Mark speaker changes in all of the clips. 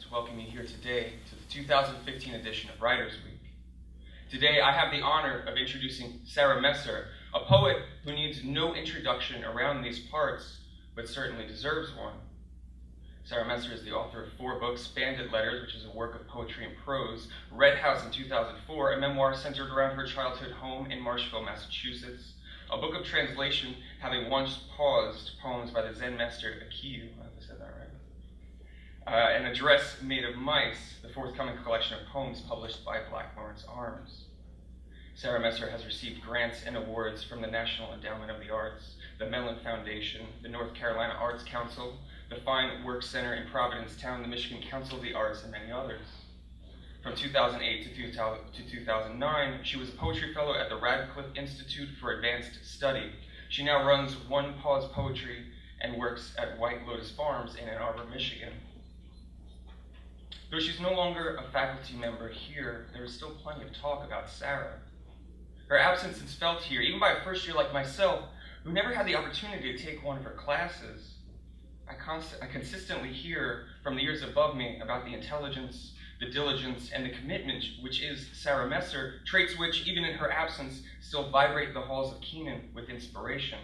Speaker 1: to welcome you here today to the 2015 edition of Writers Week. Today I have the honor of introducing Sarah Messer, a poet who needs no introduction around these parts, but certainly deserves one. Sarah Messer is the author of 4 books: Bandit Letters, which is a work of poetry and prose; Red House in 2004, a memoir centered around her childhood home in Marshfield, Massachusetts; a book of translation, having once paused, poems by the Zen master Akiyu, I hope I said that right; an address made of mice, the forthcoming collection of poems published by Black Lawrence Arms. Sarah Messer has received grants and awards from the National Endowment of the Arts, the Mellon Foundation, the North Carolina Arts Council, the Fine Works Center in Provincetown, the Michigan Council of the Arts, and many others. From 2008 to 2009, she was a poetry fellow at the Radcliffe Institute for Advanced Study. She now runs One Pause Poetry and works at White Lotus Farms in Ann Arbor, Michigan. Though she's no longer a faculty member here, there is still plenty of talk about Sarah. Her absence is felt here, even by a first year like myself, who never had the opportunity to take one of her classes. I consistently hear from the years above me about the intelligence, the diligence, and the commitment which is Sarah Messer, traits which, even in her absence, still vibrate the halls of Keenan with inspiration.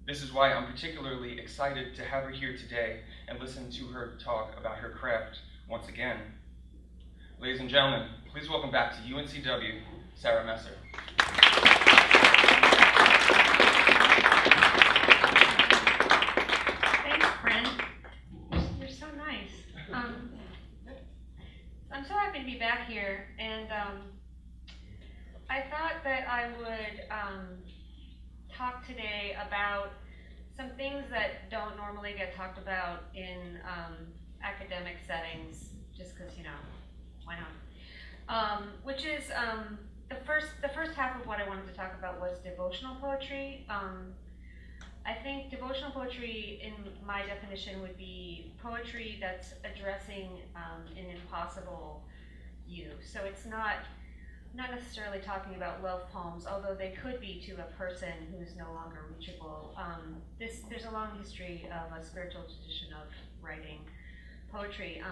Speaker 1: This is why I'm particularly excited to have her here today and listen to her talk about her craft once again. Ladies and gentlemen, please welcome back to UNCW, Sarah Messer.
Speaker 2: Thanks, Brent. You're so nice. I'm so happy to be back here, and I thought that I would talk today about some things that don't normally get talked about in academic settings, just because, why not? Which is the first half of what I wanted to talk about was devotional poetry. I think devotional poetry, in my definition, would be poetry that's addressing an impossible you. So it's not necessarily talking about love poems, although they could be to a person who's no longer reachable. There's a long history of a spiritual tradition of writing poetry.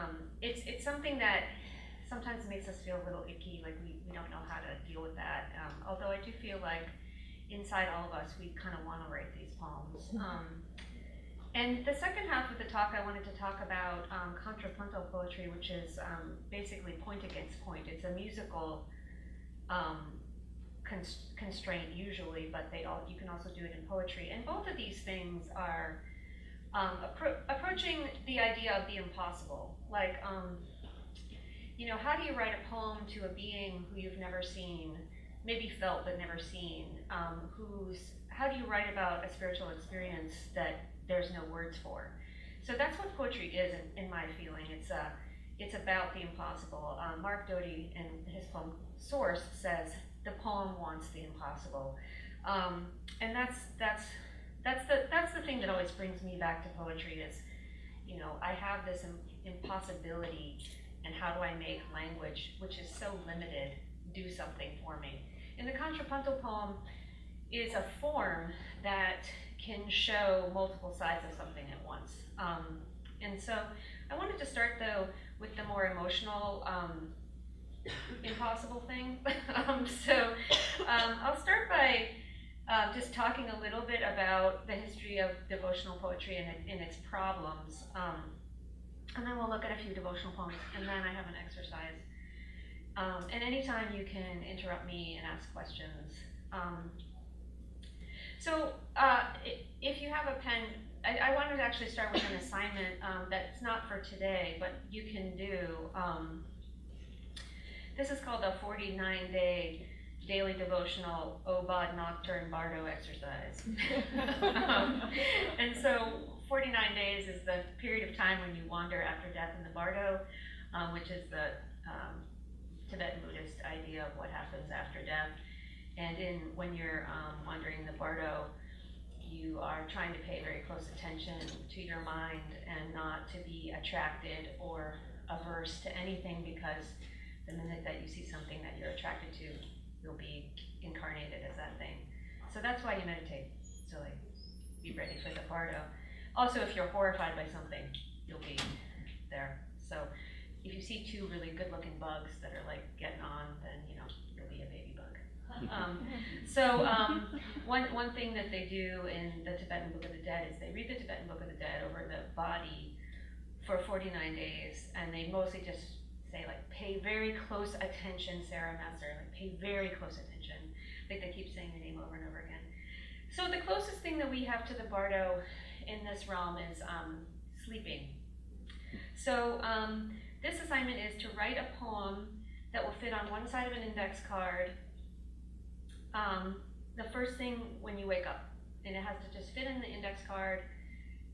Speaker 2: It's something that sometimes makes us feel a little icky, like we don't know how to deal with that. Although I do feel like inside all of us, we kind of want to write these poems. And the second half of the talk, I wanted to talk about contrapuntal poetry, which is basically point against point. It's a musical constraint usually, but you can also do it in poetry. And both of these things are approaching the idea of the impossible. Like, how do you write a poem to a being who you've never seen, maybe felt but never seen? How do you write about a spiritual experience that there's no words for? So that's what poetry is, in my feeling. It's about the impossible. Mark Doty, in his poem Source, says the poem wants the impossible, and that's the thing that always brings me back to poetry. Is I have this impossibility, and how do I make language, which is so limited, do something for me? And the contrapuntal poem is a form that can show multiple sides of something at once. And so I wanted to start, though, with the more emotional, impossible thing. I'll start by just talking a little bit about the history of devotional poetry and its problems. And then we'll look at a few devotional poems, and then I have an exercise. And anytime you can interrupt me and ask questions. If you have a pen, I wanted to actually start with an assignment that's not for today, but you can do. This is called a 49-day daily devotional Obad Nocturne Bardo exercise. And so 49 days is the period of time when you wander after death in the Bardo, which is the Tibetan Buddhist idea of what happens after death. And when you're wandering the Bardo, you are trying to pay very close attention to your mind and not to be attracted or averse to anything, because the minute that you see something that you're attracted to, you'll be incarnated as that thing. So that's why you meditate. So be ready for the Bardo. Also, if you're horrified by something, you'll be there. So if you see two really good-looking bugs that are like getting on, then you'll be a baby bug. One thing that they do in the Tibetan Book of the Dead is they read the Tibetan Book of the Dead over the body for 49 days, and they mostly just say like, pay very close attention, Sarah Messer, like pay very close attention. Like they keep saying your name over and over again. So the closest thing that we have to the bardo in this realm is sleeping. So this assignment is to write a poem that will fit on one side of an index card the first thing when you wake up. And it has to just fit in the index card,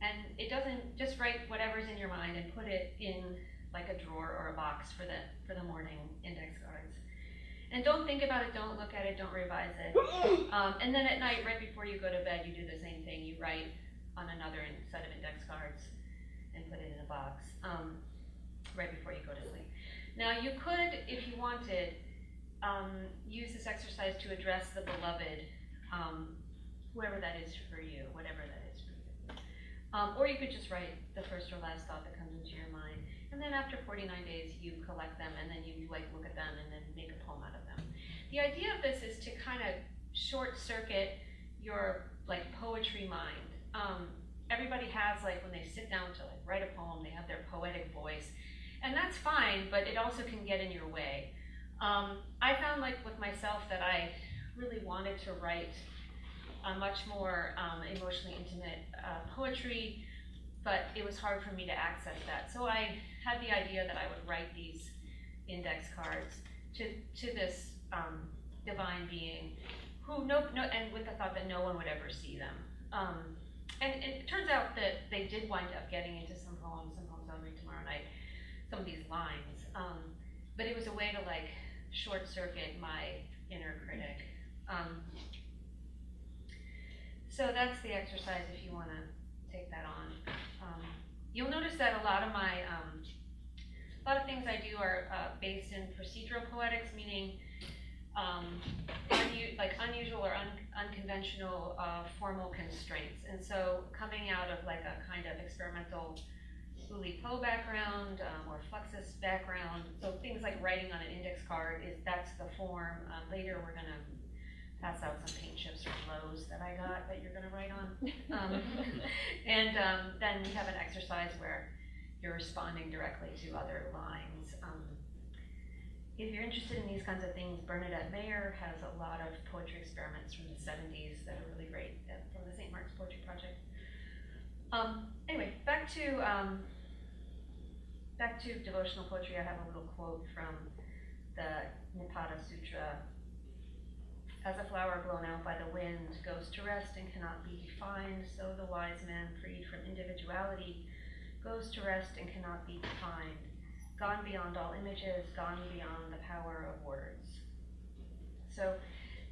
Speaker 2: and it doesn't, just write whatever's in your mind and put it in like a drawer or a box for the morning index cards. And don't think about it, don't look at it, don't revise it. And then at night, right before you go to bed, you do the same thing. You write on another set of index cards and put it in a box right before you go to sleep. Now you could, if you wanted, use this exercise to address the beloved, whoever that is for you, whatever that is for you. Or you could just write the first or last thought that comes into your mind. And then after 49 days, you collect them, and then you like look at them and then make a poem out of them. The idea of this is to kind of short circuit your like poetry mind. Everybody has, like, when they sit down to like write a poem, they have their poetic voice, and that's fine, but it also can get in your way. I found, like with myself, that I really wanted to write a much more emotionally intimate poetry, but it was hard for me to access that. So I had the idea that I would write these index cards to this divine being, who and with the thought that no one would ever see them. And it turns out that they did wind up getting into some poems I'll read tomorrow night, some of these lines. But it was a way to like short circuit my inner critic. So that's the exercise if you want to take that on. You'll notice that a lot of things I do are based in procedural poetics, meaning unusual or unconventional formal constraints. And so coming out of like a kind of experimental Uli Po background or Fluxus background, so things like writing on an index card, that's the form. Later we're going to pass out some paint chips or blows that I got that you're going to write on. And then we have an exercise where you're responding directly to other lines. If you're interested in these kinds of things, Bernadette Mayer has a lot of poetry experiments from the 70s that are really great from the St. Mark's Poetry Project. Anyway, back to devotional poetry. I have a little quote from the Nipada Sutra. As a flower blown out by the wind goes to rest and cannot be defined, so the wise man freed from individuality goes to rest and cannot be defined, gone beyond all images, gone beyond the power of words. So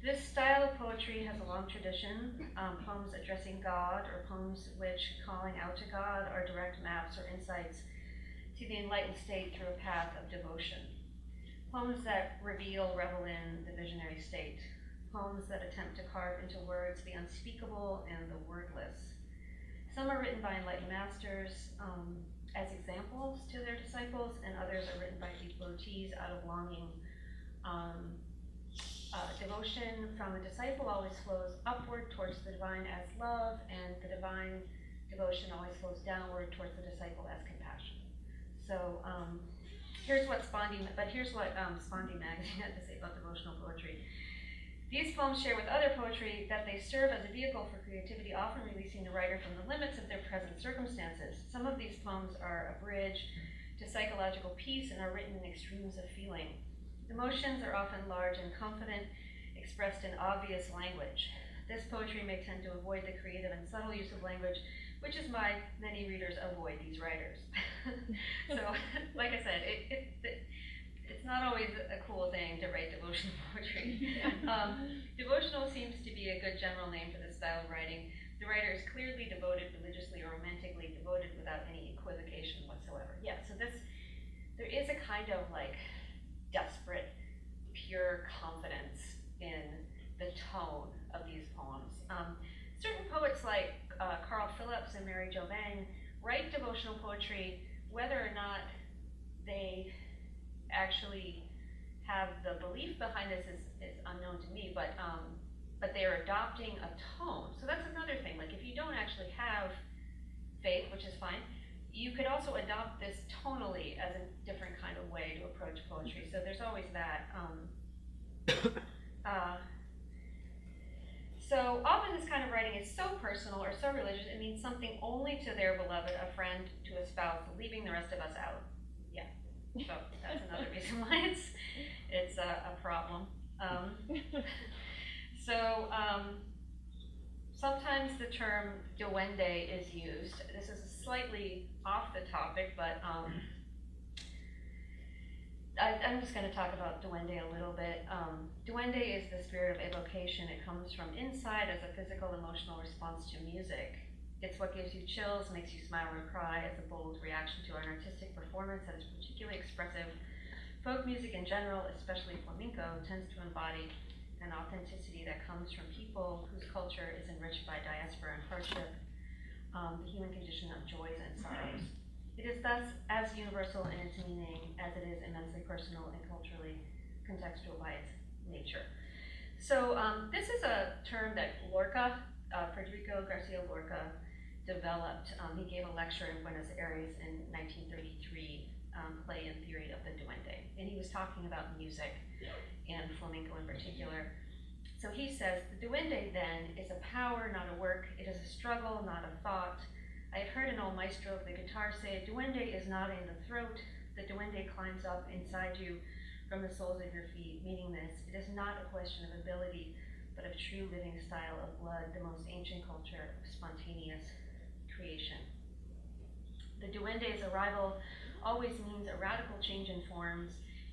Speaker 2: this style of poetry has a long tradition. Poems addressing God, or poems which, calling out to God, are direct maps or insights to the enlightened state through a path of devotion. Poems that revel in the visionary state. Poems that attempt to carve into words the unspeakable and the wordless. Some are written by enlightened masters as examples to their disciples, and others are written by devotees out of longing. Devotion from a disciple always flows upward towards the divine as love, and the divine devotion always flows downward towards the disciple as compassion. So here's what Spondee magazine had to say about devotional poetry. These poems share with other poetry that they serve as a vehicle for creativity, often releasing the writer from the limits of their present circumstances. Some of these poems are a bridge to psychological peace and are written in extremes of feeling. Emotions are often large and confident, expressed in obvious language. This poetry may tend to avoid the creative and subtle use of language, which is why many readers avoid these writers. So, like I said, it's not always a cool thing to write devotional poetry. Devotional seems to be a good general name for this style of writing. The writer is clearly devoted, religiously or romantically devoted, without any equivocation whatsoever. Yeah, so there is a kind of like desperate, pure confidence in the tone of these poems. Certain poets like Carl Phillips and Mary Jo Bang write devotional poetry whether or not they actually have the belief behind this is unknown to me, but they're adopting a tone. So that's another thing. Like if you don't actually have faith, which is fine, you could also adopt this tonally as a different kind of way to approach poetry. So there's always that. So often this kind of writing is so personal or so religious, it means something only to their beloved, a friend, to a spouse, leaving the rest of us out. Yeah, so that's another reason why it's a problem. Sometimes the term duende is used. This is slightly off the topic, but I'm just going to talk about duende a little bit. Duende is the spirit of evocation. It comes from inside as a physical, emotional response to music. It's what gives you chills, makes you smile or cry as a bold reaction to an artistic performance that is particularly expressive. Folk music in general, especially flamenco, tends to embody an authenticity that comes from people whose culture is enriched by diaspora and hardship, the human condition of joys and sorrows. It is thus as universal in its meaning as it is immensely personal and culturally contextual by its nature. So this is a term that Lorca, Federico Garcia Lorca, developed. He gave a lecture in Buenos Aires in 1933, Play and Theory of the Duende, and he was talking about music and flamenco in particular. So he says, the duende then is a power, not a work. It is a struggle, not a thought. I have heard an old maestro of the guitar say, duende is not in the throat. The duende climbs up inside you from the soles of your feet, meaning this, it is not a question of ability, but of true living style of blood, the most ancient culture of spontaneous creation. The duende's arrival always means a radical change in forms.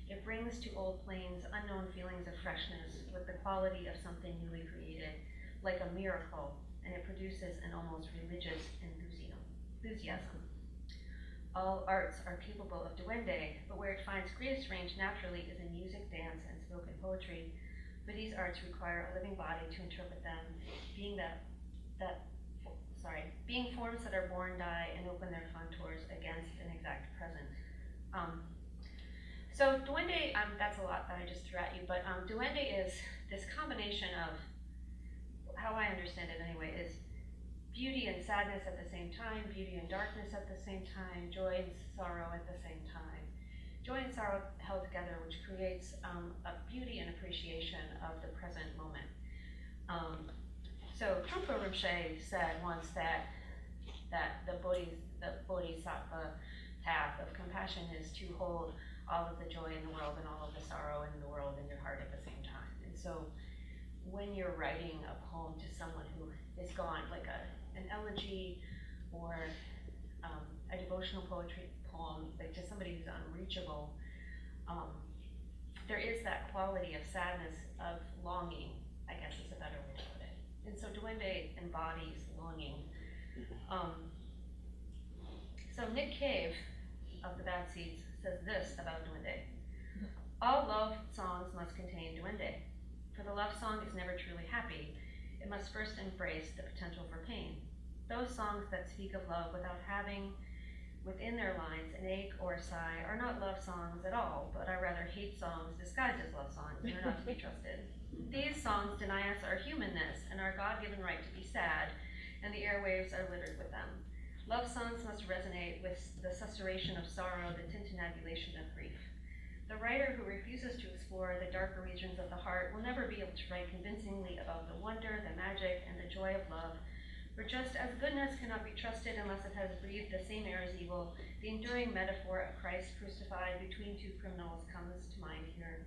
Speaker 2: It brings to old plains unknown feelings of freshness with the quality of something newly created, like a miracle, and it produces an almost religious enthusiasm. All arts are capable of duende, but where it finds greatest range naturally is in music, dance, and spoken poetry. For these arts require a living body to interpret them, being forms that are born, die, and open their contours against an exact present. So duende, that's a lot that I just threw at you, but duende is this combination of, how I understand it anyway, is beauty and sadness at the same time, beauty and darkness at the same time, joy and sorrow at the same time. Joy and sorrow held together, which creates a beauty and appreciation of the present moment. So Trungpa Rinpoche said once that the bodhisattva path of compassion is to hold all of the joy in the world and all of the sorrow in the world in your heart at the same time. And so when you're writing a poem to someone who is gone, like an elegy or a devotional poetry poem, like to somebody who's unreachable, there is that quality of sadness, of longing, I guess is a better way to put it. And so duende embodies longing. So Nick Cave of the Bad Seeds says this about duende. All love songs must contain duende, for the love song is never truly happy. It must first embrace the potential for pain. Those songs that speak of love without having within their lines an ache or a sigh are not love songs at all, but are rather hate songs disguised as love songs and are not to be trusted. These songs deny us our humanness and our God-given right to be sad, and the airwaves are littered with them. Love songs must resonate with the susurration of sorrow, the tintinnabulation of grief. The writer who refuses to explore the darker regions of the heart will never be able to write convincingly about the wonder, the magic, and the joy of love. For just as goodness cannot be trusted unless it has breathed the same air as evil, the enduring metaphor of Christ crucified between two criminals comes to mind here.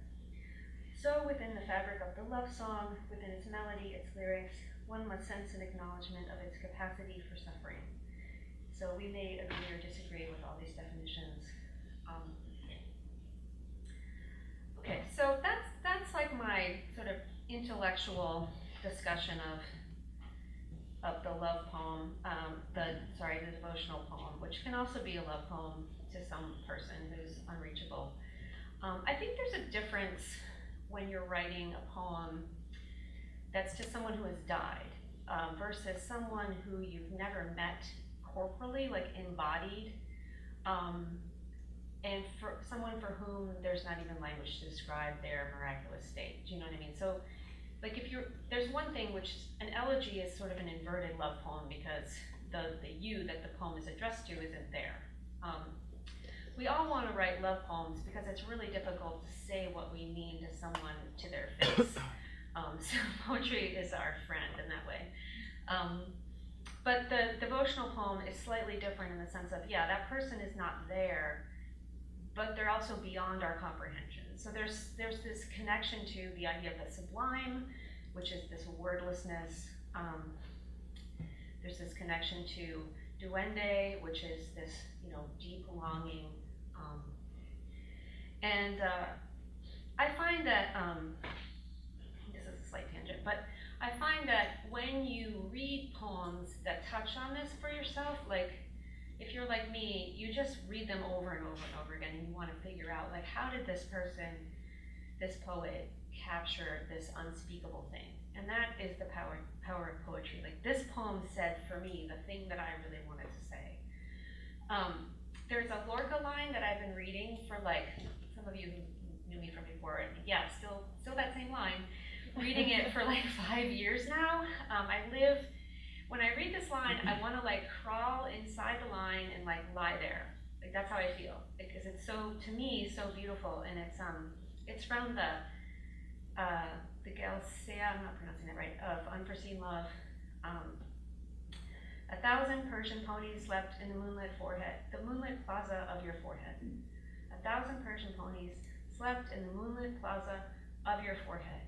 Speaker 2: So within the fabric of the love song, within its melody, its lyrics, one must sense an acknowledgement of its capacity for suffering. So we may agree or disagree with all these definitions. Okay, so that's like my sort of intellectual discussion of the love poem, the devotional poem, which can also be a love poem to some person who's unreachable. I think there's a difference when you're writing a poem that's to someone who has died versus someone who you've never met corporally, like embodied. and for someone for whom there's not even language to describe their miraculous state. Do you know what I mean? So, like there's one thing which an elegy is sort of an inverted love poem because the you that the poem is addressed to isn't there. We all want to write love poems because it's really difficult to say what we mean to someone to their face. So poetry is our friend in that way. But the devotional poem is slightly different in the sense of, yeah, that person is not there, but they're also beyond our comprehension. So there's this connection to the idea of the sublime, which is this wordlessness. There's this connection to duende, which is this, deep longing. I find that, this is a slight tangent, but I find that when you read poems that touch on this for yourself, like if you're like me, you just read them over and over and over again, and you want to figure out, like, how did this person, this poet, capture this unspeakable thing? And that is the power of poetry. Like, this poem said for me the thing that I really wanted to say. There's a Lorca line that I've been reading for, like, some of you who knew me from before, and yeah, still that same line. Reading it for like 5 years now. When I read this line, I want to like crawl inside the line and like lie there. Like, that's how I feel, because it's so, to me, so beautiful, and it's from the Galsea, I'm not pronouncing that right, of Unforeseen Love. 1,000 Persian ponies slept in the moonlit plaza of your forehead. 1,000 Persian ponies slept in the moonlit plaza of your forehead.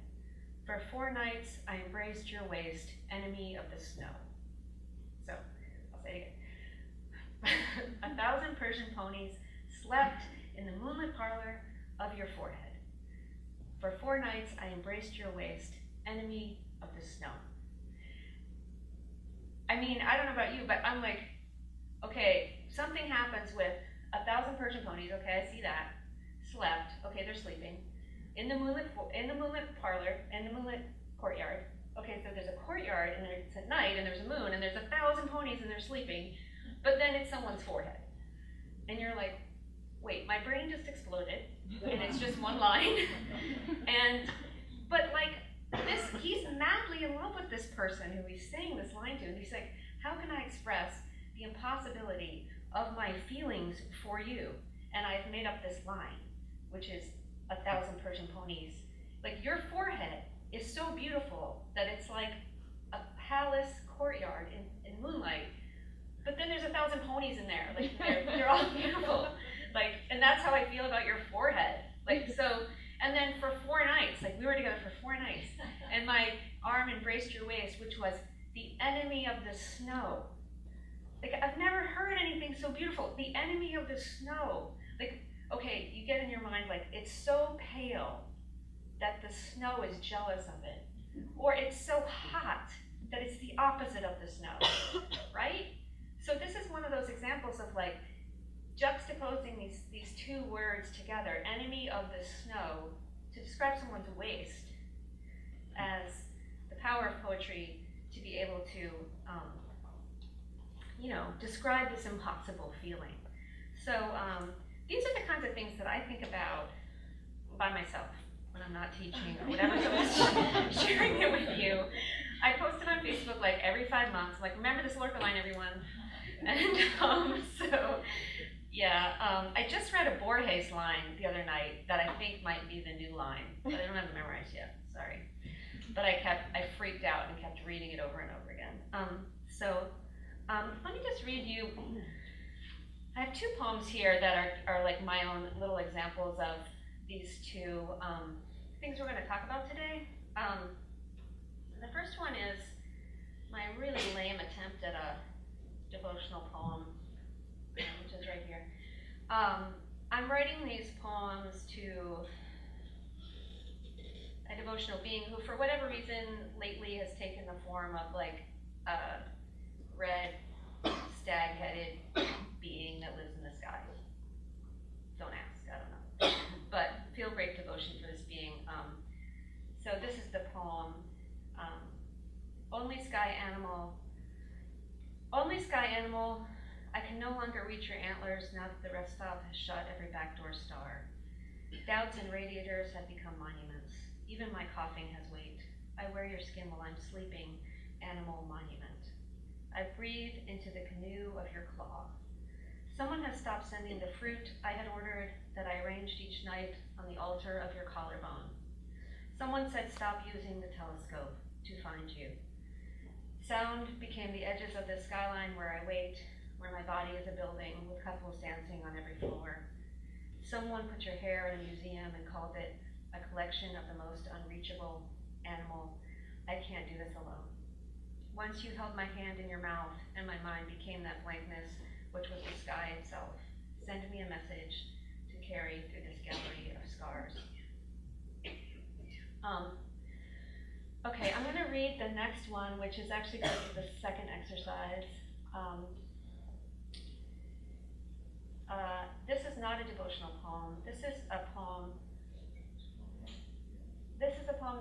Speaker 2: For 4 nights I embraced your waist, enemy of the snow. So, I'll say it again. 1,000 Persian ponies slept in the moonlit parlor of your forehead. For 4 nights I embraced your waist, enemy of the snow. I mean, I don't know about you, but I'm like, okay, something happens with 1,000 Persian ponies, okay, I see that. Slept, okay, they're sleeping. In the moonlit parlor, in the moonlit courtyard. Okay, so there's a courtyard, and it's at night, and there's a moon, and there's 1,000 ponies, and they're sleeping, but then it's someone's forehead. And you're like, wait, my brain just exploded, and it's just one line. But like, he's madly in love with this person who he's saying this line to, and he's like, how can I express the impossibility of my feelings for you? And I've made up this line, which is 1,000 Persian ponies. Like, your forehead is so beautiful that it's like a palace courtyard in moonlight, but then there's 1,000 ponies in there. Like, they're all beautiful. Like, and that's how I feel about your forehead. Like, so, and then for 4 nights, like, we were together for 4 nights, and my arm embraced your waist, which was the enemy of the snow. Like, I've never heard anything so beautiful. The enemy of the snow. Like, okay, you get in your mind, like, it's so pale that the snow is jealous of it. Or it's so hot that it's the opposite of the snow, right? So this is one of those examples of, like, juxtaposing these 2 words together, enemy of the snow, to describe someone's waist, as the power of poetry to be able to, describe this impossible feeling. So these are the kinds of things that I think about by myself when I'm not teaching or whatever, someone's sharing it with you. I post it on Facebook like every 5 months, like, remember this Lorca line, everyone. And I just read a Borges line the other night that I think might be the new line, but I don't have it memorized yet, sorry. But I freaked out and kept reading it over and over again. Let me just read you, I have 2 poems here that are like my own little examples of these 2 things we're going to talk about today. The first one is my really lame attempt at a devotional poem, which is right here. I'm writing these poems to a devotional being who, for whatever reason, lately has taken the form of like a red, stag-headed being that lives in the sky. Don't ask, I don't know. But feel great devotion for this being. So this is the poem, only sky animal, I can no longer reach your antlers now that the rest stop has shut every backdoor star. Doubts and radiators have become monuments. Even my coughing has weight. I wear your skin while I'm sleeping, animal monument. I breathe into the canoe of your claw. Someone has stopped sending the fruit I had ordered that I arranged each night on the altar of your collarbone. Someone said stop using the telescope to find you. Sound became the edges of the skyline where I wait, where my body is a building with couples dancing on every floor. Someone put your hair in a museum and called it a collection of the most unreachable animal. I can't do this alone. Once you held my hand in your mouth and my mind became that blankness which was the sky itself. Send me a message to carry through this gallery of scars. Okay, I'm gonna read the next one, which is actually going to be the second exercise. This is not a devotional poem. This is a poem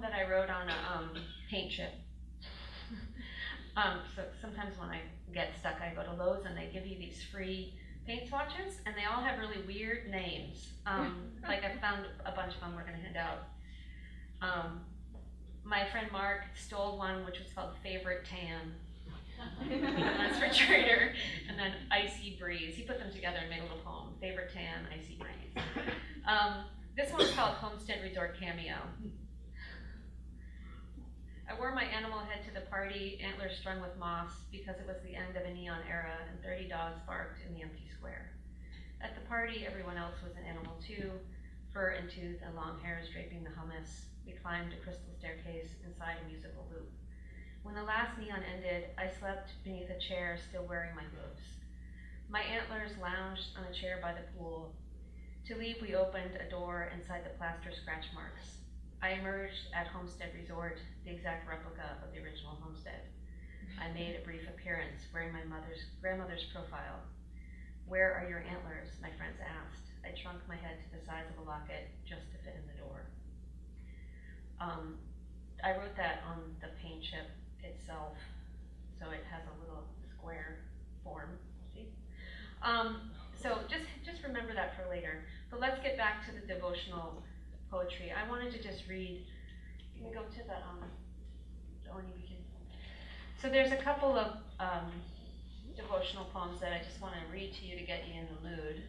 Speaker 2: that I wrote on a paint chip. So sometimes when I get stuck, I go to Lowe's and they give you these free paint swatches, and they all have really weird names. Like I found a bunch of them we're gonna hand out. My friend Mark stole one which was called Favorite Tan. That's for Trader, and then Icy Breeze. He put them together and made a little poem. Favorite Tan, Icy Breeze. This one's called Homestead Resort Cameo. I wore my animal head to the party, antlers strung with moss, because it was the end of a neon era and 30 dogs barked in the empty square. At the party, everyone else was an animal too, fur and tooth and long hairs draping the hummus. We climbed a crystal staircase inside a musical loop. When the last neon ended, I slept beneath a chair, still wearing my hooves. My antlers lounged on a chair by the pool. To leave, we opened a door inside the plaster scratch marks. I emerged at Homestead Resort, the exact replica of the original homestead. I made a brief appearance wearing my grandmother's profile. Where are your antlers? My friends asked. I shrunk my head to the size of a locket just to fit in the door. I wrote that on the paint chip itself, so it has a little square form. See? So just remember that for later. But let's get back to the devotional poetry. I wanted to just read. Can we go to the So there's a couple of devotional poems that I just want to read to you to get you in the mood.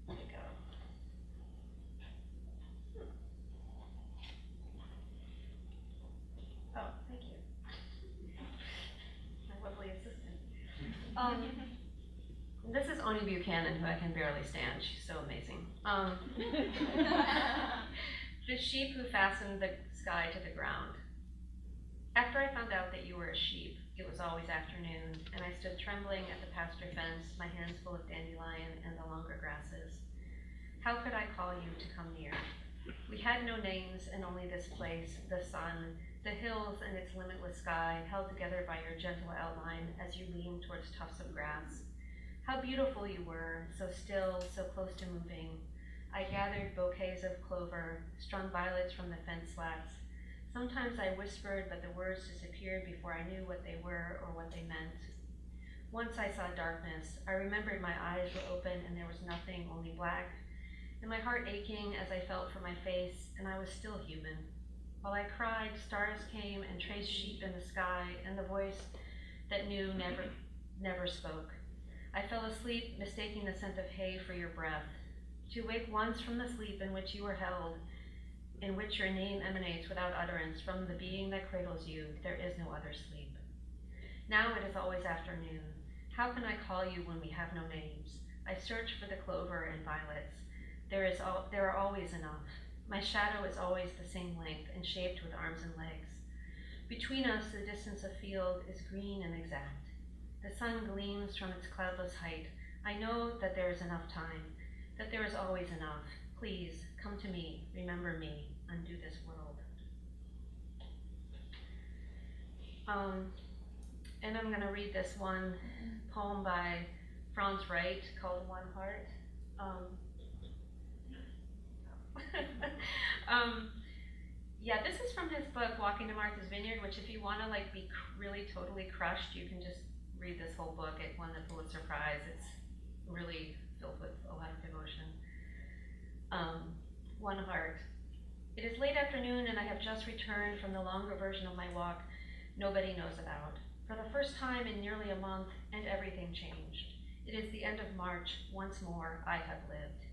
Speaker 2: There we go. Oh, thank you. My lovely assistant. This is Oni Buchanan, who I can barely stand. She's so amazing. The sheep who fastened the sky to the ground. After I found out that you were a sheep, it was always afternoon, and I stood trembling at the pasture fence, my hands full of dandelion and the longer grasses. How could I call you to come near? We had no names, and only this place, the sun, the hills and its limitless sky, held together by your gentle outline as you leaned towards tufts of grass. How beautiful you were, so still, so close to moving. I gathered bouquets of clover, strung violets from the fence slats. Sometimes I whispered, but the words disappeared before I knew what they were or what they meant. Once I saw darkness. I remembered my eyes were open and there was nothing, only black, and my heart aching as I felt for my face, and I was still human. While I cried, stars came and traced sheep in the sky, and the voice that knew never spoke. I fell asleep, mistaking the scent of hay for your breath. To wake once from the sleep in which you were held, in which your name emanates without utterance from the being that cradles you, there is no other sleep. Now it is always afternoon. How can I call you when we have no names? I search for the clover and violets. There are always enough. My shadow is always the same length and shaped with arms and legs. Between us, the distance of field is green and exact. The sun gleams from its cloudless height. I know that there is enough time, that there is always enough. Please, come to me, remember me, undo this world. And I'm gonna read this one poem by Franz Wright called One Heart. Yeah, this is from his book, Walking to Martha's Vineyard, which if you want to like be really totally crushed, you can just read this whole book. It won the Pulitzer Prize. It's really filled with a lot of devotion. One heart. It is late afternoon and I have just returned from the longer version of my walk nobody knows about. For the first time in nearly a month, and everything changed. It is the end of March. Once more, I have lived.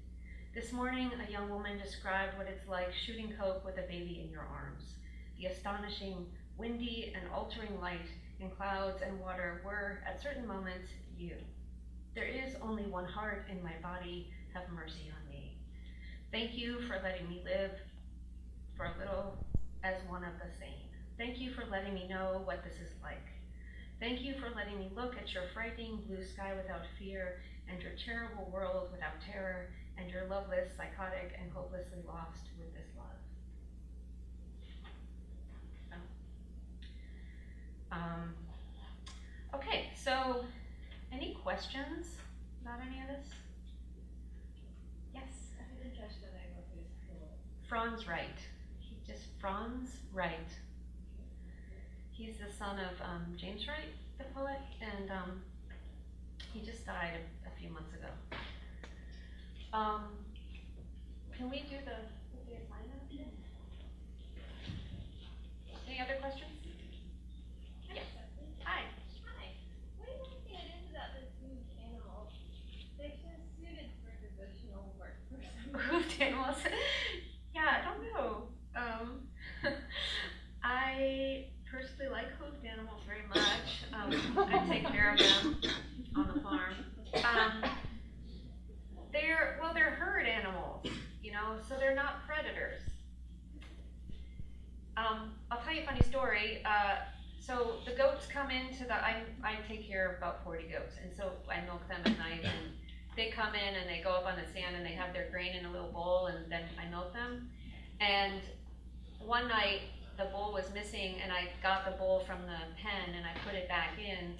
Speaker 2: This morning, a young woman described what it's like shooting coke with a baby in your arms. The astonishing, windy, and altering light in clouds and water were, at certain moments, you. There is only one heart in my body. Have mercy on me. Thank you for letting me live for a little as one of the sane. Thank you for letting me know what this is like. Thank you for letting me look at your frightening blue sky without fear, and your terrible world without terror, and your loveless, psychotic, and hopelessly lost with this love. Okay, so any questions about any of this? Yes? Franz Wright. Franz Wright. He's the son of James Wright, the poet, and he just died a few months ago. Can we do the assignment? Any other questions? Yes. Hi.
Speaker 3: Hi. What do you think it is about the hoofed animals? They're just suited for devotional work for some reason.
Speaker 2: Hoofed animals? Yeah, I don't know. I personally like hoofed animals very much. I take care of them on the farm. They're herd animals, you know, so they're not predators. I'll tell you a funny story. So the goats come into I take care of about 40 goats, and so I milk them at night, and they come in and they go up on the sand and they have their grain in a little bowl, and then I milk them. And one night the bowl was missing, and I got the bowl from the pen and I put it back in,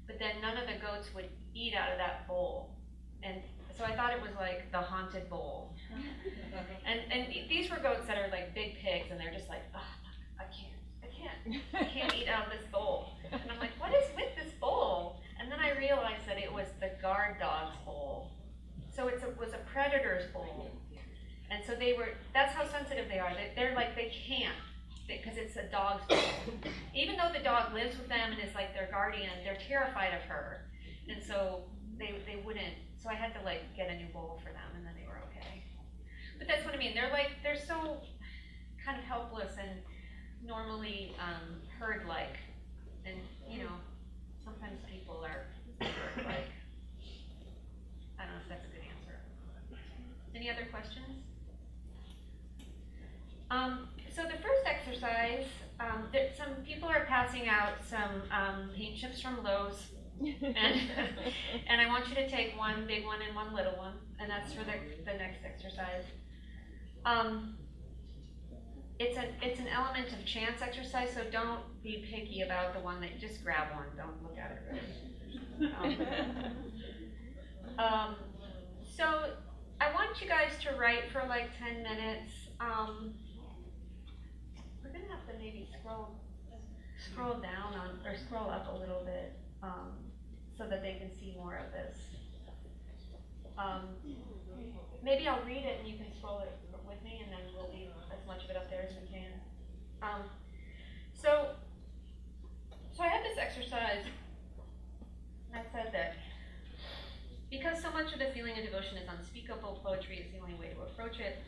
Speaker 2: but then none of the goats would eat out of that bowl, and so I thought it was like the haunted bowl. And these were goats that are like big pigs, and they're just like, oh, I can't eat out of this bowl. And I'm like, what is with this bowl? And then I realized that it was the guard dog's bowl. So it was a predator's bowl. And so that's how sensitive they are. They're like, they can't, because it's a dog's bowl. Even though the dog lives with them and is like their guardian, they're terrified of her. And so they wouldn't, so I had to like get a new bowl for them, and then they were okay. But that's what I mean. They're so kind of helpless and normally herd-like. And, you know, sometimes people are herd-like. I don't know if that's a good answer. Any other questions? So the first exercise, some people are passing out some paint chips from Lowe's, and I want you to take one big one and one little one, and that's for the next exercise. It's an element of chance exercise, so don't be picky about the one that, just grab one, don't look at it really. So I want you guys to write for like 10 minutes. We're gonna have to maybe scroll down or scroll up a little bit so that they can see more of this. Maybe I'll read it and you can scroll it with me, and then we'll leave as much of it up there as we can. So I had this exercise, and I said that because so much of the feeling of devotion is unspeakable, poetry is the only way to approach it,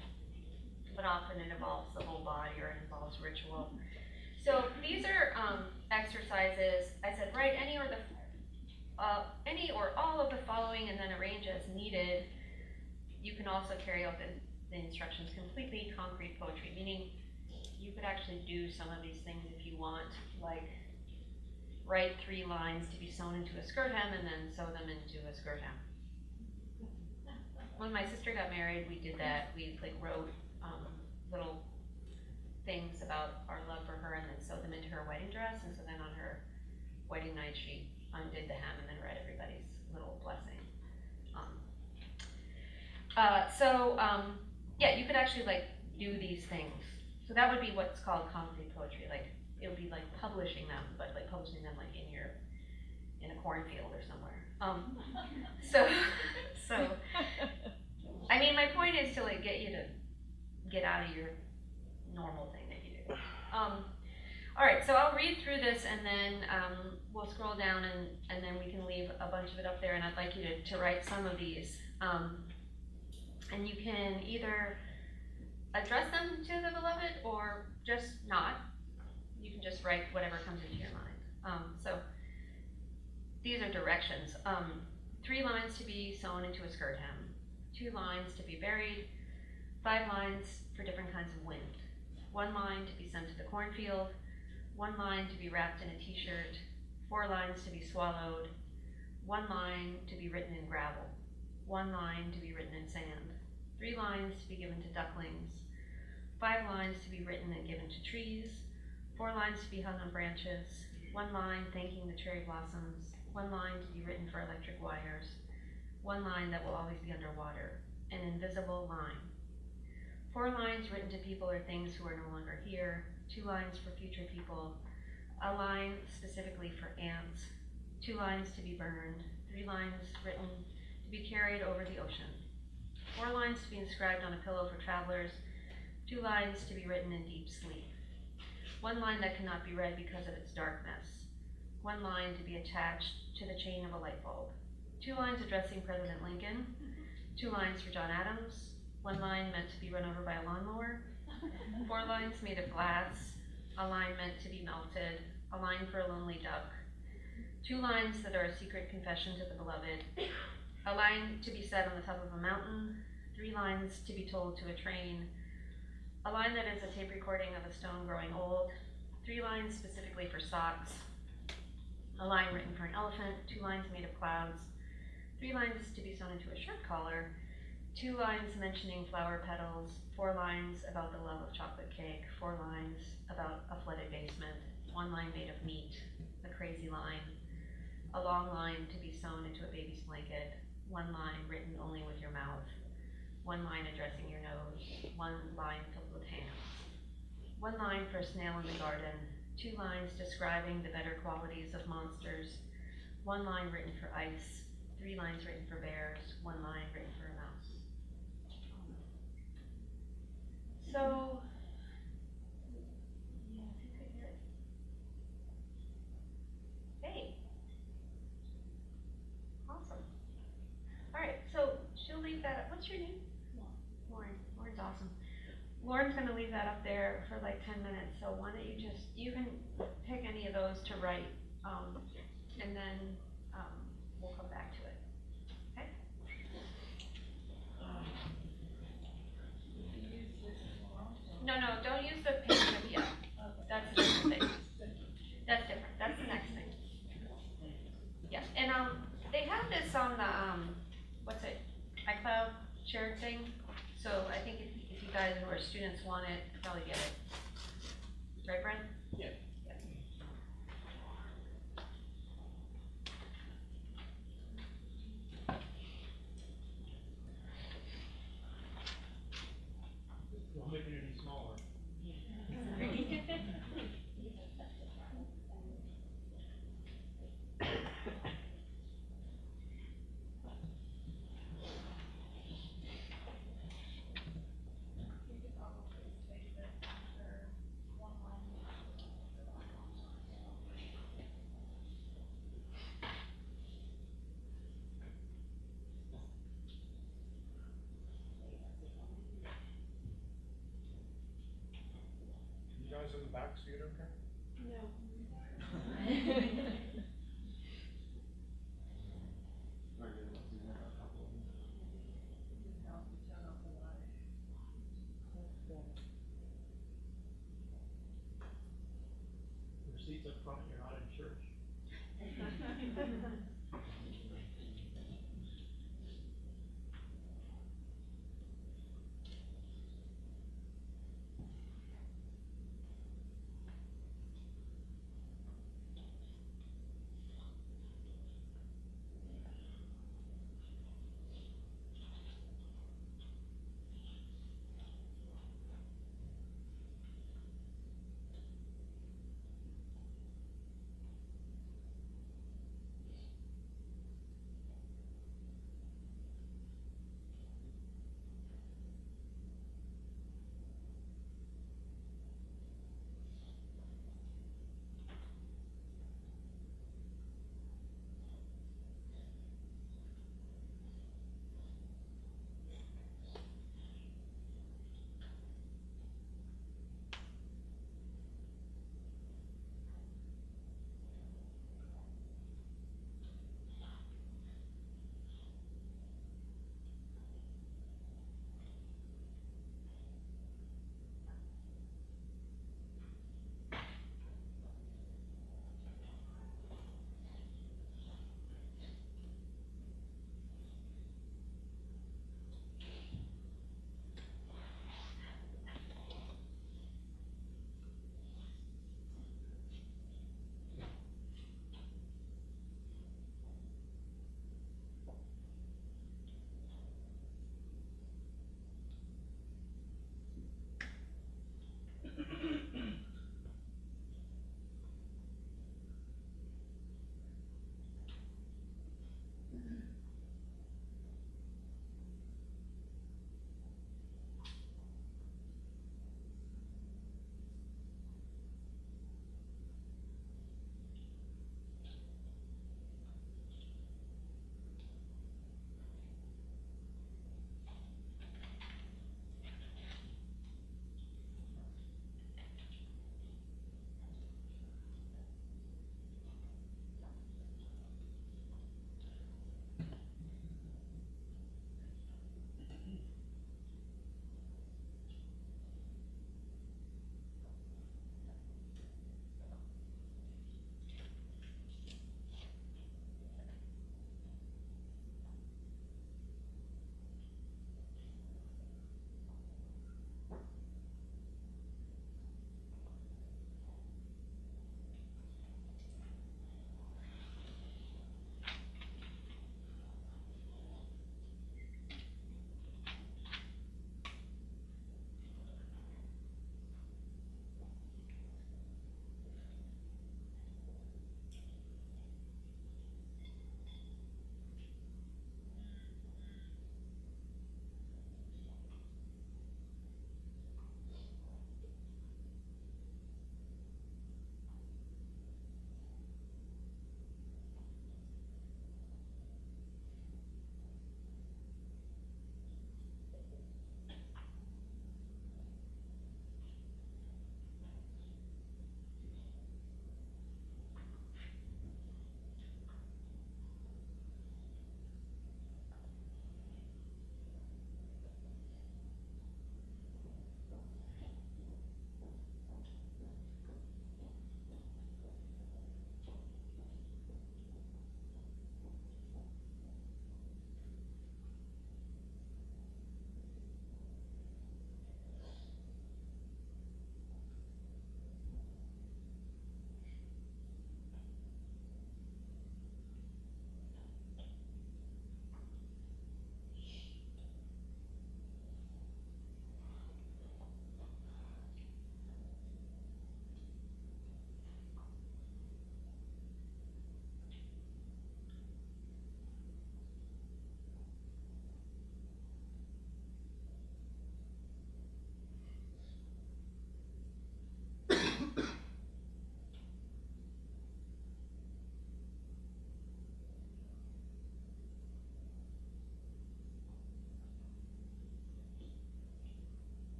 Speaker 2: but often it involves the whole body or it involves ritual. So these are exercises. I said write any or all of the following and then arrange as needed. You can also carry out the instructions completely concrete poetry, meaning you could actually do some of these things if you want, like write 3 lines to be sewn into a skirt hem and then sew them into a skirt hem. When my sister got married, we did that. We like wrote little things about our love for her and then sewed them into her wedding dress, and so then on her wedding night she undid the hem and then read everybody's little blessing. Yeah, you could actually like do these things. So that would be what's called concrete poetry. Like it would be like publishing them, but like publishing them like in a cornfield or somewhere. So I mean, my point is to like get you to get out of your normal thing that you do. All right, so I'll read through this and then we'll scroll down and then we can leave a bunch of it up there, and I'd like you to write some of these. And you can either address them to the beloved or just not. You can just write whatever comes into your mind. So these are directions. 3 lines to be sewn into a skirt hem, 2 lines to be buried, 5 lines for different kinds of wind, 1 line to be sent to the cornfield, 1 line to be wrapped in a t-shirt, 4 lines to be swallowed, 1 line to be written in gravel, 1 line to be written in sand, 3 lines to be given to ducklings, 5 lines to be written and given to trees, 4 lines to be hung on branches, 1 line thanking the cherry blossoms, 1 line to be written for electric wires, 1 line that will always be underwater, an invisible line. 4 lines written to people or things who are no longer here, 2 lines for future people, a line specifically for ants, 2 lines to be burned, 3 lines written to be carried over the ocean, 4 lines to be inscribed on a pillow for travelers, 2 lines to be written in deep sleep, 1 line that cannot be read because of its darkness, 1 line to be attached to the chain of a light bulb, 2 lines addressing President Lincoln, 2 lines for John Adams, 1 line meant to be run over by a lawnmower, 4 lines made of glass, a line meant to be melted, a line for a lonely duck, 2 lines that are a secret confession to the beloved, a line to be said on the top of a mountain, 3 lines to be told to a train, a line that is a tape recording of a stone growing old, 3 lines specifically for socks, a line written for an elephant, 2 lines made of clouds, 3 lines to be sewn into a shirt collar, 2 lines mentioning flower petals, 4 lines about the love of chocolate cake, 4 lines about a flooded basement, 1 line made of meat, a crazy line, a long line to be sewn into a baby's blanket, 1 line written only with your mouth, 1 line addressing your nose, 1 line filled with hands, 1 line for a snail in the garden, 2 lines describing the better qualities of monsters, 1 line written for ice, 3 lines written for bears, 1 line written for a mouse. So, yeah, if you could hear it. Hey. Awesome. All right, so she'll leave that up. What's your name? Lauren. Lauren's awesome. Lauren's going to leave that up there for like 10 minutes, so why don't you can pick any of those to write, and then we'll come back to it. Okay? No, don't use the page of yet. That's a different thing. That's different. That's the next thing. Yeah, and they have this on the iCloud shared thing. So I think if you guys who are students want it, probably get it. Right, Brent?
Speaker 1: Yeah.
Speaker 4: We'll make it any smaller. You guys in the back see it okay?
Speaker 3: No.
Speaker 4: Your seats up front, you're not in church.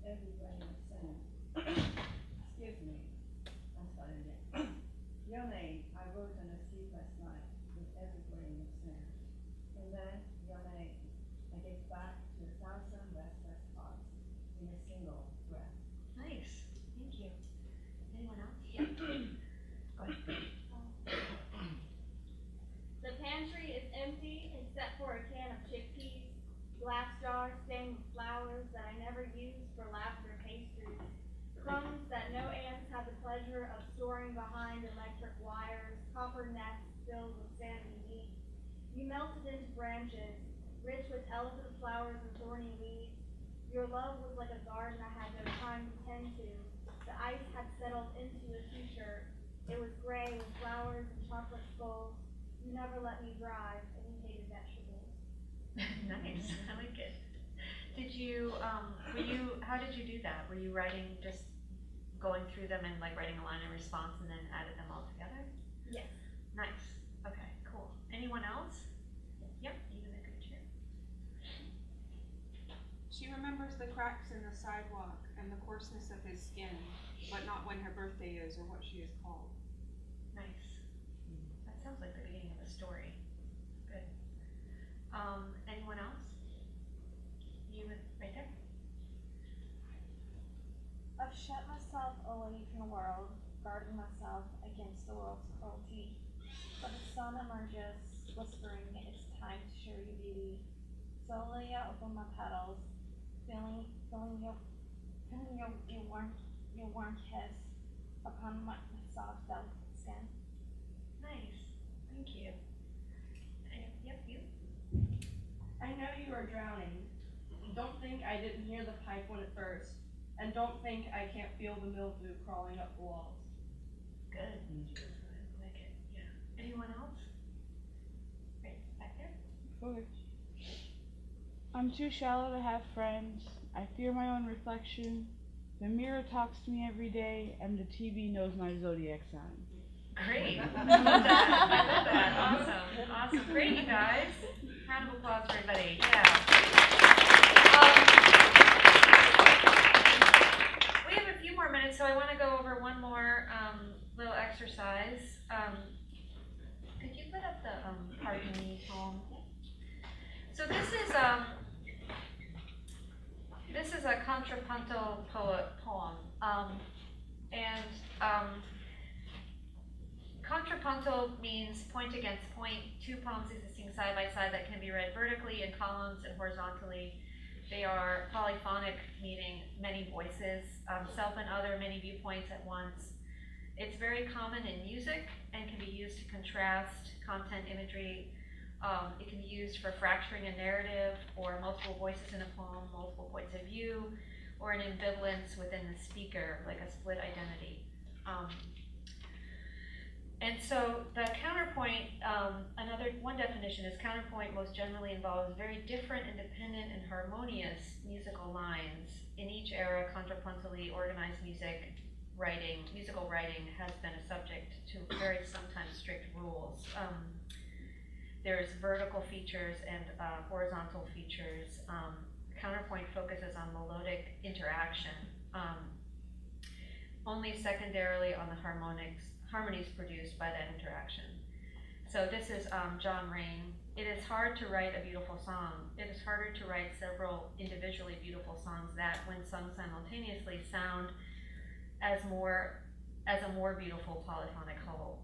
Speaker 5: every grain of sand. Excuse me, I'm starting again. Your name I wrote on a sleepless night with every grain of sand. And then your name I gave back to 1,000 restless hearts in a single breath.
Speaker 2: Nice. Thank you. Anyone else? Yeah. Go ahead.
Speaker 3: The pantry is empty except for a can of chickpeas, glass jars stained with flowers that I never used for lavender pastries, crumbs that no ants had the pleasure of storing behind electric wires, copper nets filled with sandy meat. You melted into branches, rich with elegant flowers and thorny weeds. Your love was like a garden I had no time to tend to. The ice had settled into a t-shirt. It was gray with flowers and chocolate skulls. You never let me drive, and you hated vegetables.
Speaker 2: Nice. I like it. Did you, how did you do that? Were you writing, just going through them and like writing a line in response and then added them all together?
Speaker 3: Yes.
Speaker 2: Nice. Okay, cool. Anyone else? Yep, you in a good chair.
Speaker 6: She remembers the cracks in the sidewalk and the coarseness of his skin, but not when her birthday is or what she is called.
Speaker 2: Nice. That sounds like the beginning of a story. Good. Anyone else? You right there?
Speaker 3: I've shut myself away from the world, guarding myself against the world's cruelty. But the sun emerges, whispering, it's time to show you beauty. Slowly I open my petals, feeling your warm kiss upon my soft, delicate skin.
Speaker 2: Nice. Thank you. Yep, you.
Speaker 7: I know you are drowning. Don't think I didn't hear the pipe when it burst. And don't think I can't feel the mildew crawling up the walls.
Speaker 2: Good. I like it. Yeah. Anyone else? Right back there.
Speaker 8: I'm too shallow to have friends. I fear my own reflection. The mirror talks to me every day, and the TV knows my zodiac sign.
Speaker 2: Great. I love that. Awesome. Great, you guys. Round of applause for everybody. Yeah. We have a few more minutes, so I want to go over one more little exercise. Could you put up the Pardon Me poem? So this is a contrapuntal poem, contrapuntal means point against point, two poems existing side by side that can be read vertically in columns and horizontally. They are polyphonic, meaning many voices, self and other, many viewpoints at once. It's very common in music and can be used to contrast content imagery. It can be used for fracturing a narrative or multiple voices in a poem, multiple points of view, or an ambivalence within the speaker, like a split identity. And so the counterpoint, one definition is counterpoint most generally involves very different, independent, and harmonious musical lines. In each era, contrapuntally organized musical writing has been a subject to very sometimes strict rules. There's vertical features and horizontal features. Counterpoint focuses on melodic interaction, only secondarily on the harmonies produced by that interaction. So this is John Rain. It is hard to write a beautiful song. It is harder to write several individually beautiful songs that, when sung simultaneously, sound as a more beautiful polyphonic whole.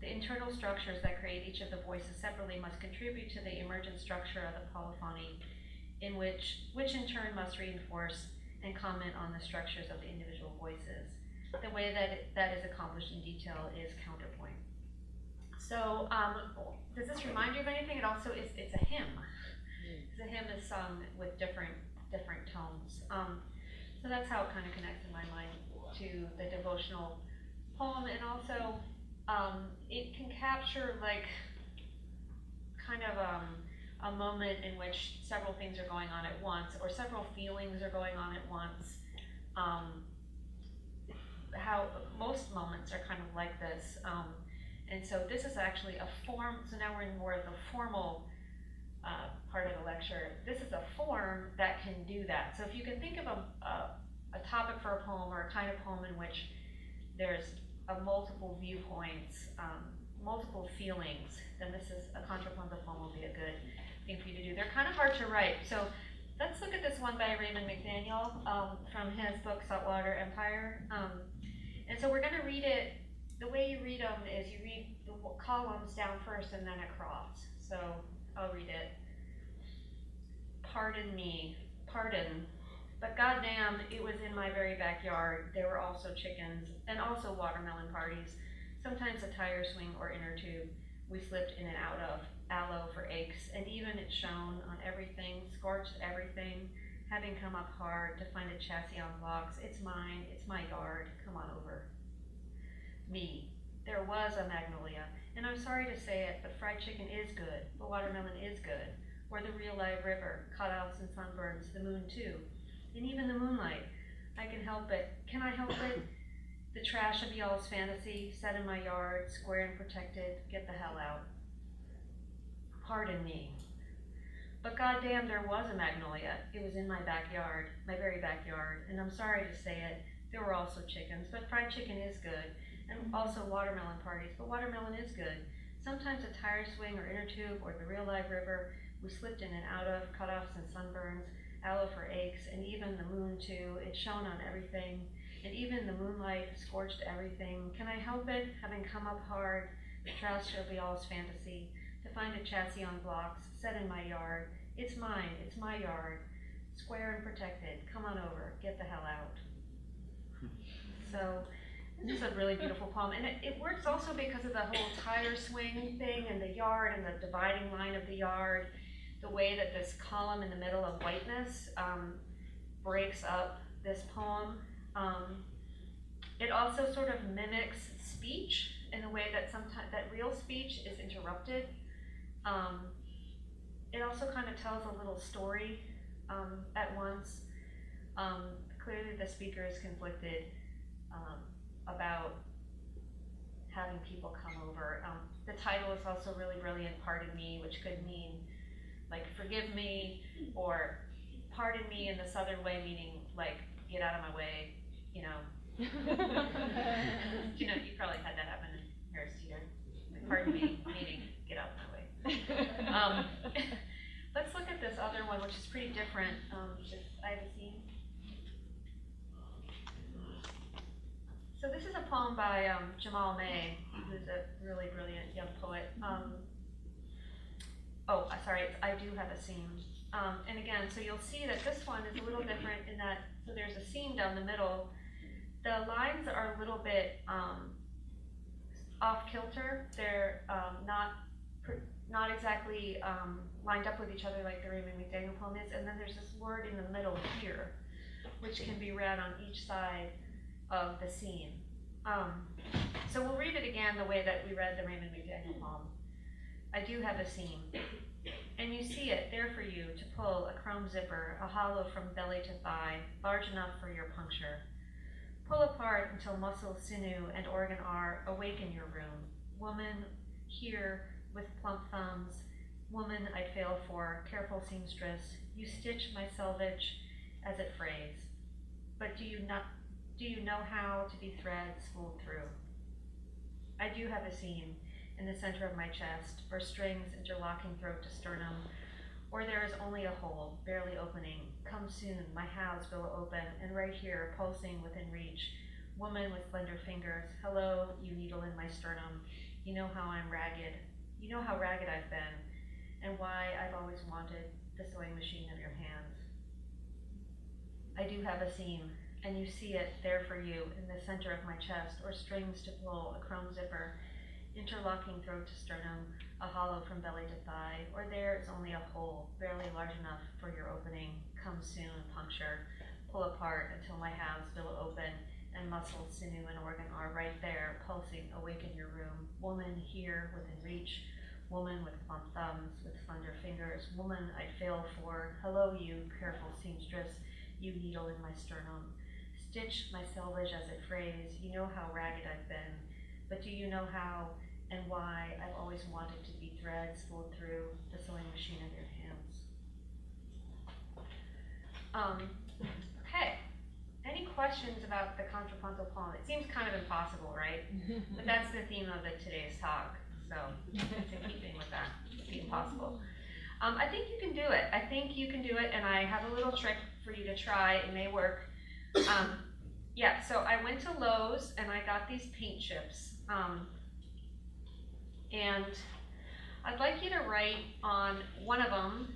Speaker 2: The internal structures that create each of the voices separately must contribute to the emergent structure of the polyphony, in which in turn must reinforce and comment on the structures of the individual voices. The way that is accomplished in detail is counterpoint. So, does this remind you of anything? It also is. It's a hymn. The hymn is sung with different tones. So that's how it kind of connects in my mind to the devotional poem, and also it can capture like kind of a moment in which several things are going on at once, or several feelings are going on at once. How most moments are kind of like this. And so this is actually a form, so now we're in more of the formal part of the lecture. This is a form that can do that. So if you can think of a topic for a poem or a kind of poem in which there's multiple viewpoints, multiple feelings, then this is a contrapuntal poem will be a good thing for you to do. They're kind of hard to write. So let's look at this one by Raymond McDaniel from his book Saltwater Empire. And so we're going to read it. The way you read them is you read the columns down first and then across. So I'll read it. Pardon me, pardon, but goddamn, it was in my very backyard. There were also chickens and also watermelon parties, sometimes a tire swing or inner tube we slipped in and out of, aloe for aches, and even it shone on everything, scorched everything, having come up hard to find a chassis on blocks. It's mine, it's my yard, come on over. Me, there was a magnolia, and I'm sorry to say it, but fried chicken is good, the watermelon is good, or the real live river, cutoffs and sunburns, the moon too, and even the moonlight. I can help it. Can I help it? The trash of y'all's fantasy, set in my yard, square and protected, get the hell out. Pardon me. But goddamn, there was a magnolia. It was in my backyard, my very backyard, and I'm sorry to say it, there were also chickens, but fried chicken is good, and also watermelon parties, but watermelon is good. Sometimes a tire swing or inner tube or the real live river we slipped in and out of, cutoffs and sunburns, aloe for aches, and even the moon too. It shone on everything, and even the moonlight scorched everything. Can I help it? Having come up hard, the trash of y'all's fantasy, to find a chassis on blocks, set in my yard. It's mine, it's my yard, square and protected. Come on over, get the hell out. So this is a really beautiful poem, and it works also because of the whole tire swing thing and the yard and the dividing line of the yard, the way that this column in the middle of whiteness breaks up this poem. It also sort of mimics speech in the way that sometimes that real speech is interrupted. It also kind of tells a little story at once. Clearly the speaker is conflicted about having people come over. The title is also really brilliant, Pardon Me, which could mean like forgive me, or pardon me in the southern way, meaning like get out of my way, you know. You probably had that happen in Harris Teeter. Like, pardon me, meaning get out of my way. Let's look at this other one, which is pretty different. I have a scene. So this is a poem by Jamal May, who's a really brilliant young poet. I do have a seam. And again, so you'll see that this one is a little different in that, so there's a seam down the middle. The lines are a little bit off kilter. They're not exactly lined up with each other like the Raymond McDaniel poem is. And then there's this word in the middle here, which can be read on each side of the seam. So we'll read it again the way that we read the Raymond McDaniel poem. I do have a seam, and you see it there for you to pull a chrome zipper, a hollow from belly to thigh, large enough for your puncture. Pull apart until muscle, sinew, and organ are awaken your room. Woman, here, with plump thumbs, woman I'd fail for, careful seamstress, you stitch my selvage as it frays. But do you know how to be thread spooled through? I do have a seam in the center of my chest, for strings interlocking throat to sternum, or there is only a hole, barely opening. Come soon, my halves will open, and right here, pulsing within reach, woman with slender fingers, hello, you needle in my sternum. You know how I'm ragged. You know how ragged I've been, and why I've always wanted the sewing machine of your hands. I do have a seam, and you see it there for you in the center of my chest, or strings to pull, a chrome zipper, interlocking throat to sternum, a hollow from belly to thigh, or there is only a hole, barely large enough for your opening. Come soon, puncture, pull apart until my halves will open, and muscle, sinew, and organ are right there, pulsing, awaken your room. Woman here within reach, woman with plump thumbs, with slender fingers, woman I'd fail for. Hello you, careful seamstress, you needle in my sternum. Stitch my selvage as it frays, you know how ragged I've been, but do you know how and why I've always wanted to be thread spooled through the sewing machine of your hands? Okay, any questions about the contrapuntal poem? It seems kind of impossible, right? But that's the theme of today's talk, so it's in keeping with that, the impossible. I think you can do it. I think you can do it, and I have a little trick for you to try. It may work. Yeah, so I went to Lowe's and I got these paint chips. And I'd like you to write on one of them.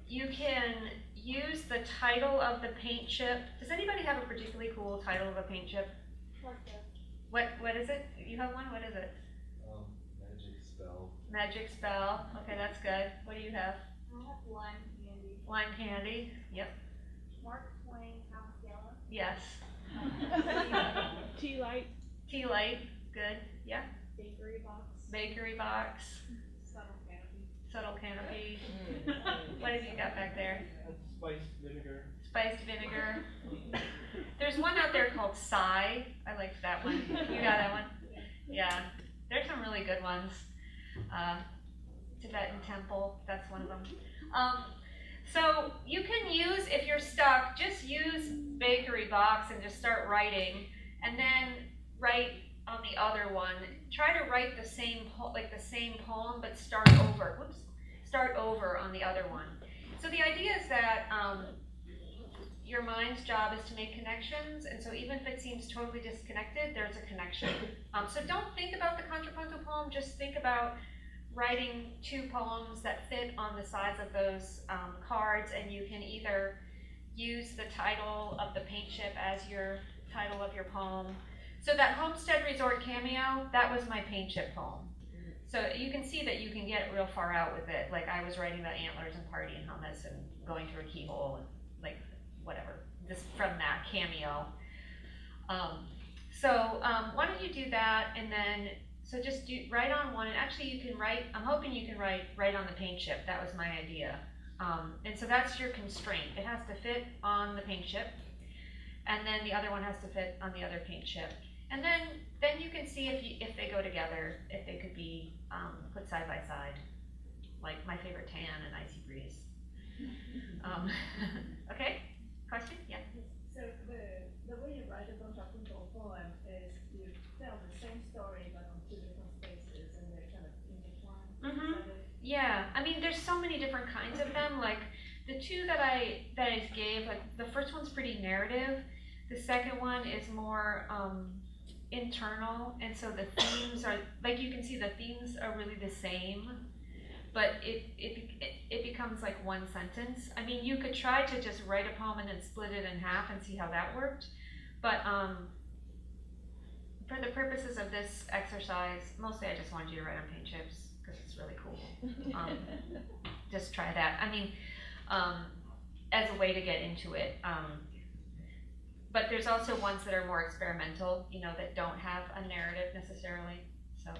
Speaker 2: You can use the title of the paint chip. Does anybody have a particularly cool title of a paint chip? What is it? You have one? What is it?
Speaker 9: Magic Spell.
Speaker 2: Magic Spell. Okay, that's good. What do you have?
Speaker 3: I have lime candy.
Speaker 2: Lime candy. Yep.
Speaker 3: Mark Twain, House
Speaker 2: Yes.
Speaker 8: Tea light.
Speaker 2: Tea light. Good. Yeah.
Speaker 3: Bakery box.
Speaker 2: Bakery box.
Speaker 3: Subtle canopy.
Speaker 2: Subtle canopy. What have you got back there?
Speaker 4: Spiced vinegar.
Speaker 2: Spiced vinegar. There's one out there called Sigh. I liked that one. You got that one? Yeah. There's some really good ones. Tibetan Temple, that's one of them. So you can use, if you're stuck, just use bakery box and just start writing, and then write on the other one. Try to write the same poem, but start over. Whoops, start over on the other one. So the idea is that your mind's job is to make connections, and so even if it seems totally disconnected, there's a connection. So don't think about the contrapuntal poem, just think about writing two poems that fit on the sides of those cards, and you can either use the title of the paint chip as your title of your poem. So that Homestead Resort cameo, that was my paint chip poem. So you can see that you can get real far out with it. Like I was writing about antlers and party and hummus and going through a keyhole and like whatever, just from that cameo. Why don't you do that, and then so just write on one, and actually you can write, I'm hoping you can write on the paint chip. That was my idea. And so that's your constraint. It has to fit on the paint chip, and then the other one has to fit on the other paint chip. And then you can see if they go together, if they could be put side by side, like My Favorite Tan and Icy Breeze. Okay, question? Yeah.
Speaker 5: So the way you write a contrapuntal poem is you tell the same story but on two different spaces, and they're kind of intertwined.
Speaker 2: Mm-hmm. Yeah, I mean, there's so many different kinds of them. Like the two that I gave, like the first one's pretty narrative. The second one is more internal, and so the themes are, like you can see the themes are really the same, but it becomes like one sentence. I mean, you could try to just write a poem and then split it in half and see how that worked, but for the purposes of this exercise, mostly I just wanted you to write on paint chips because it's really cool. Just try that. I mean, as a way to get into it. But there's also ones that are more experimental, you know, that don't have a narrative necessarily. So.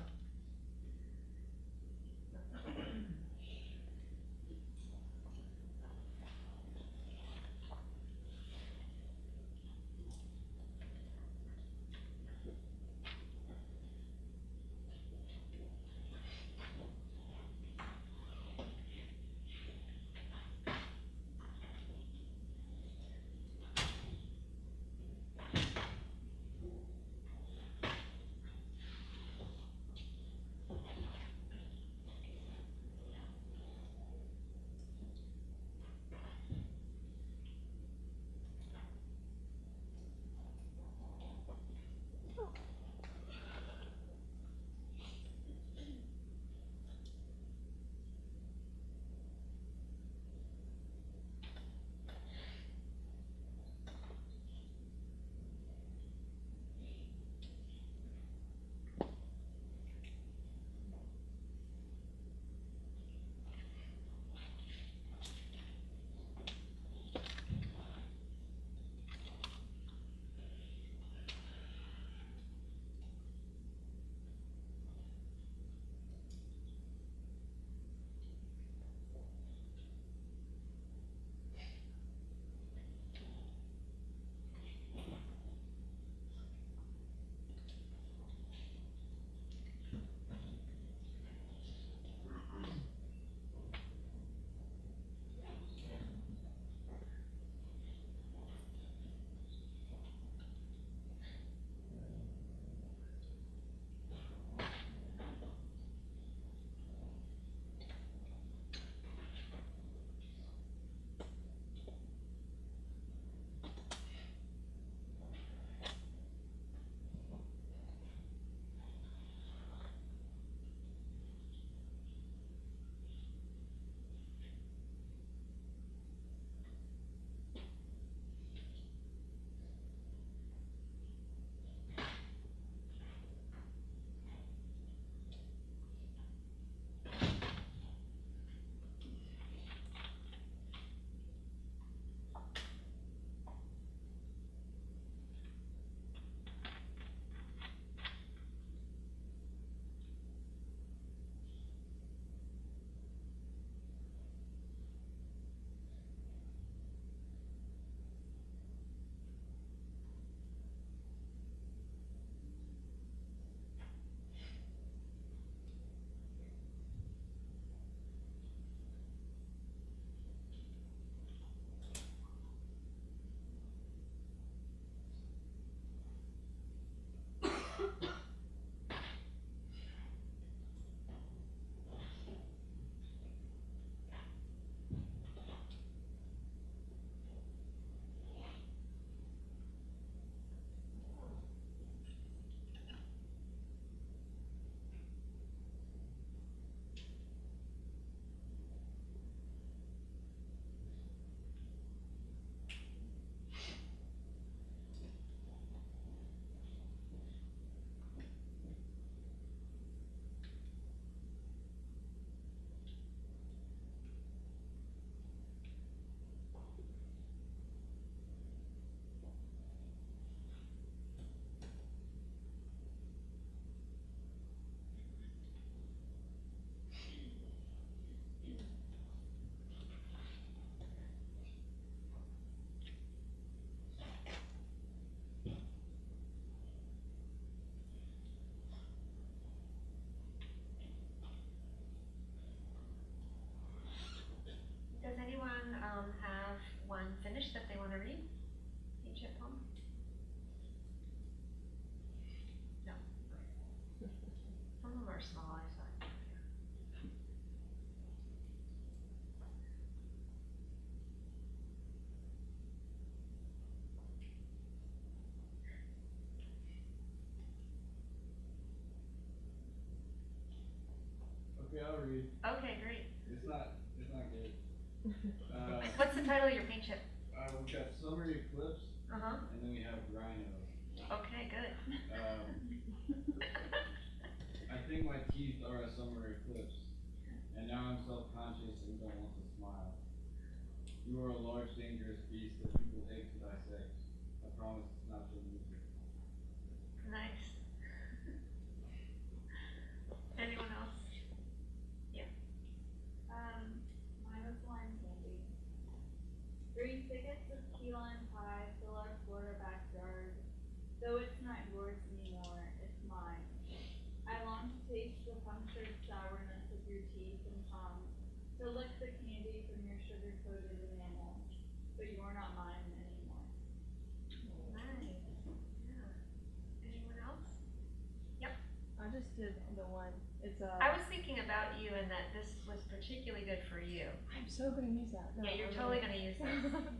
Speaker 9: Okay, I'll read.
Speaker 2: Okay, great.
Speaker 9: It's not good.
Speaker 2: What's the title of your paint chip?
Speaker 9: We've got summer eclipse,
Speaker 2: Uh-huh.
Speaker 9: and then we have rhino.
Speaker 2: Okay, good.
Speaker 9: I think my teeth are a summer eclipse, and now I'm self-conscious and don't want to smile. You are a large, dangerous beast that people hate to dissect. I promise not to lose you.
Speaker 2: Nice. Anyone else?
Speaker 3: Mine was lime candy. Green thickets of key lime pie fill our Florida backyard. Though it's not yours anymore, it's mine. I long to taste the punctured sourness of your teeth and tongue, to lick the candy from your sugar-coated enamel. But you're not mine anymore.
Speaker 2: Nice. Yeah. Anyone else?
Speaker 7: I just did the one. It's
Speaker 2: I was thinking about you and that this was particularly good for you.
Speaker 7: I'm so gonna use that. No,
Speaker 2: Yeah, you're
Speaker 7: I'm
Speaker 2: totally gonna use this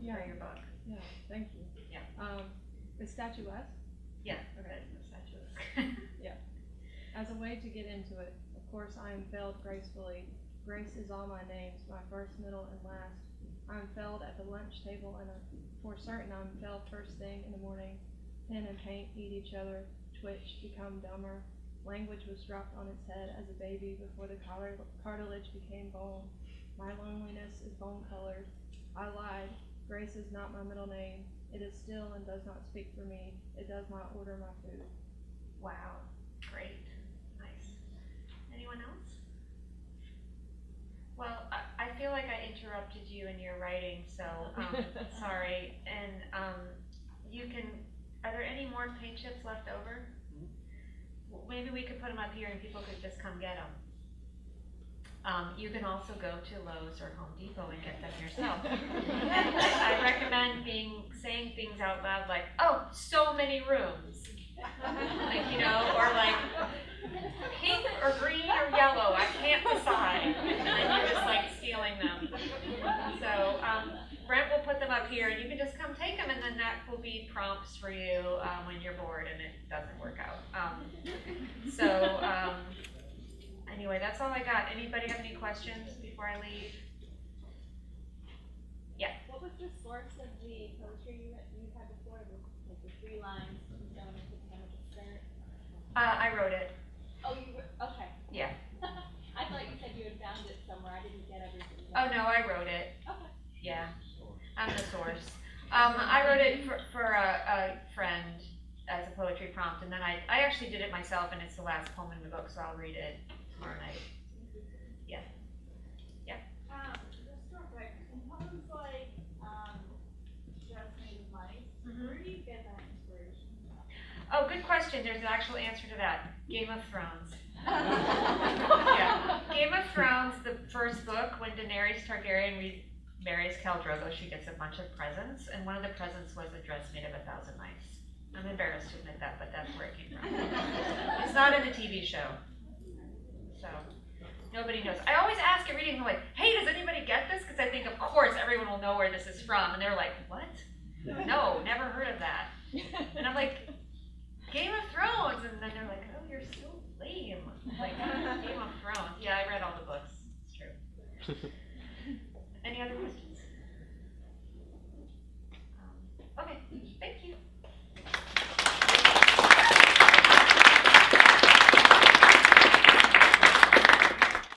Speaker 7: Yeah.
Speaker 2: for your book.
Speaker 7: Yeah, thank you.
Speaker 2: Yeah.
Speaker 7: Is statuesque?
Speaker 2: Yeah, okay, the statues.
Speaker 7: As a way to get into it, of course I am felled gracefully. Grace is all my names, my first, middle, and last. I am felled at the lunch table, and for certain I'm felled first thing in the morning. Pen and paint eat each other, twitch, become dumber. Language was dropped on its head as a baby before the cartilage became bone. My loneliness is bone-colored. I lied. Grace is not my middle name. It is still and does not speak for me. It does not order my food.
Speaker 2: Wow, great, nice. Anyone else? Well, I feel like I interrupted you in your writing, so sorry. And are there any more paint chips left over? Maybe we could put them up here and people could just come get them. You can also go to Lowe's or Home Depot and get them yourself. I recommend saying things out loud like, oh, so many rooms. Or like pink or green or yellow, I can't decide. And then you're just like stealing them. So Brent will put them up here and you can just come take them, and then that will be prompts for you when you're bored and it doesn't work out. Anyway, that's all I got. Anybody have any questions before I leave? Yeah.
Speaker 3: What was the source of the poetry you had before? Like the 3 lines down into kind of a skirt?
Speaker 2: I wrote it.
Speaker 3: Oh, you were, okay.
Speaker 2: Yeah.
Speaker 3: I thought you said you had found it somewhere. I didn't get everything.
Speaker 2: Oh no, I wrote it.
Speaker 3: Okay.
Speaker 2: Yeah, I'm the source. I wrote it for a friend as a poetry prompt, and then I actually did it myself, and it's the last poem in the book, so I'll read it tomorrow night. Yeah.
Speaker 3: Just real quick, in poems like Just Made of Mice, where do you get that inspiration from?
Speaker 2: Oh, good question. There's an actual answer to that. Game of Thrones. Yeah. Game of Thrones, the first book, when Daenerys Targaryen marries Khal Drogo, she gets a bunch of presents, and one of the presents was a dress made of 1,000 mice. I'm embarrassed to admit that, but that's where it came from. It's not in the TV show. So, nobody knows. I always ask at reading, like, hey, does anybody get this? Because I think, of course, everyone will know where this is from. And they're like, what? No, never heard of that. And I'm like, Game of Thrones. And then they're like, oh, you're so lame. Like, Game of Thrones. Yeah, I read all the books. It's true. Any other questions?